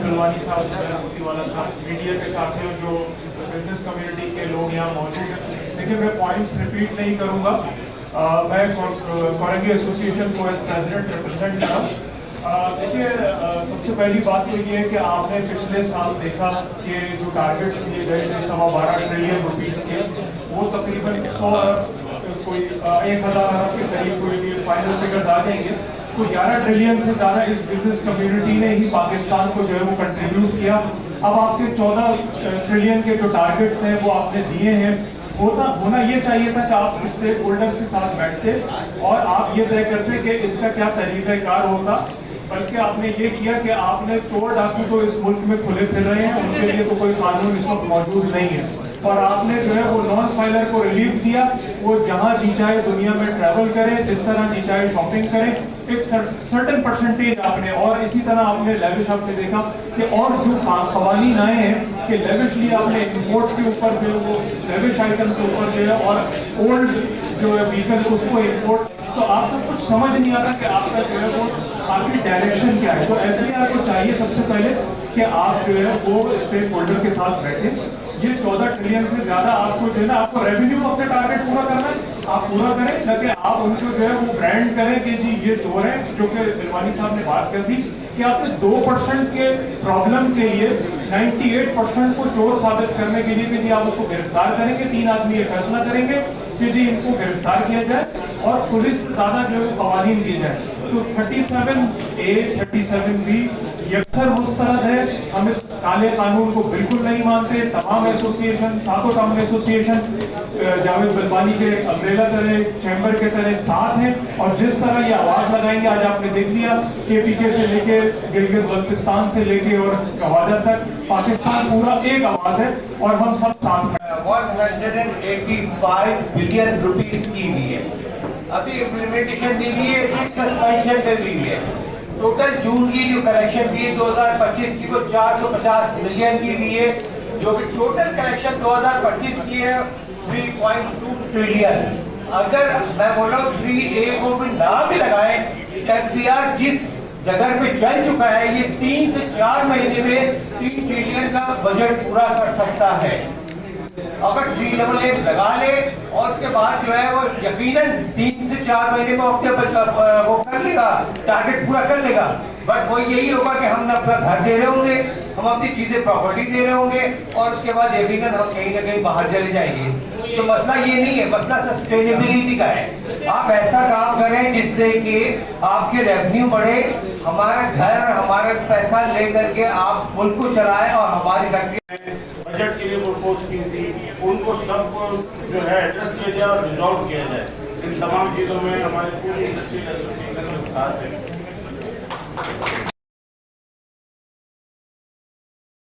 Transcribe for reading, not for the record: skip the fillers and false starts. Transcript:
गलवानी साहब, मोतीवाला साहब, मीडिया के साथियों, जो बिजनेस कम्युनिटी के लोग यहाँ मौजूद हैं। देखिए, मैं पॉइंट्स रिपीट नहीं करूँगा। मैं कोरंगी एसोसिएशन को एज प्रेसिडेंट रिप्रेजेंट कर रहा हूँ। देखिए, सबसे पहली बात तो ये है कि आपने पिछले साल देखा कि जो टारगेट दिए गए थे 12.25 ट्रिलियन रुपीज़ के, वो तकरीबन 1,000 अरब के करीब कोई फाइनल फिगर्स आ जाएंगे। तो 11 ट्रिलियन से ज़्यादा इस बिजनेस कम्युनिटी ने ही पाकिस्तान को जो है वो कंट्रीब्यूट किया। अब आपके 14 ट्रिलियन के जो टारगेट्स हैं वो आपने दिए हैं। होना ये चाहिए था कि आप स्टेक होल्डर्स के साथ बैठते और आप ये तय करते कि इसका क्या तरीक़ाकार होगा, बल्कि आपने ये किया कि आपने चोर डाकू तो इस मुल्क में खुले फिर रहे हैं, उनके लिए तो कोई कानून इस वक्त मौजूद नहीं है, और आपने जो है वो नॉन फाइलर को रिलीफ दिया। वो जहाँ जी चाहे दुनिया में ट्रैवल करें, जिस तरह जी चाहे शॉपिंग करें, एक सर्टेन परसेंटेज आपने, और इसी तरह आपने लेविश आपने देखा कि और जो कवानीन आए हैं कि लेविशली आपने इम्पोर्ट के ऊपर जो वो लेविश आइटम के ऊपर जो है और ओल्ड जो है व्हीकल उसको इम्पोर्ट, तो आपको कुछ समझ नहीं आता कि आपका जो है वो आपकी डायरेक्शन क्या है। तो एफबीआई को चाहिए सबसे पहले कि आप जो है वो स्टेक होल्डर के साथ बैठे। ये 14 ट्रिलियन से ज्यादा आपको जो है ना, आपको रेवेन्यू अपने टारगेट पूरा करना है, आप पूरा करें, ताकि आप उनको जो है वो ब्रांड करें कि जी ये चोर है। जो कि दिलवानी साहब ने बात कर दी कि आपने 2% के प्रॉब्लम के लिए 98% को चोर साबित करने के लिए कि जी आप उसको गिरफ्तार करेंगे, 3 आदमी ये फैसला करेंगे कि जी इनको गिरफ्तार किया जाए और पुलिस से ज्यादा जो है कवानीन दी जाए। तो 37A 37B यकसर मुस्तरद है। हम इस काले कानून को बिल्कुल नहीं मानते। तमाम एसोसिएशन, सातों टाउन एसोसिएशन जावेद बलबानी के अम्ब्रेला तरह, चैम्बर के तरह साथ हैं, और जिस तरह ये आवाज लगाएंगे, आज आपने देख लिया KPK से लेके गिलगित बल्तिस्तान से लेके और गवादर तक पाकिस्तान पूरा एक आवाज है और हम सब साथ में। 185 बिलियन रुपीस की हुई है, अभी इम्प्लीमेंटेशन दी हुई है, सस्पेंशन कर दी हुई है। टोटल जून की जो कलेक्शन हुई है 2025 की, वो 450 मिलियन की हुई है, जो कि टोटल कलेक्शन 2025 की है 3.2 ट्रिलियन। अगर मैं बोल रहा हूँ 3A को भी ना भी लगाए, एफबीआई जिस जगह पे चल चुका है, ये 3 से 4 महीने में 3 ट्रिलियन का बजट पूरा कर सकता है। अगर 3AA लगा ले और उसके बाद जो है वो यकीनन 3 से 4 महीने में वो कर लेगा, टारगेट पूरा कर लेगा। बट वो यही होगा कि हम अपना घर दे रहे होंगे, हम अपनी चीजें प्रॉपर्टी दे रहे होंगे, और उसके बाद यकीनन हम कहीं ना कहीं बाहर चले जाएंगे। तो मसला ये नहीं है, मसला सस्टेनेबिलिटी का है। आप ऐसा काम करें जिससे कि आपके रेवेन्यू बढ़े, हमारा घर, हमारा पैसा लेकर के आप मुल्क को चलाएं और हमारी कंट्री बजट के लिए प्रपोज की थी, उनको सबको जो है एड्रेस किया जाए और रिजॉल्व किया जाए। इन तमाम चीज़ों में हमारी पूरी इंडस्ट्रियल एसोसिएशन के साथ है।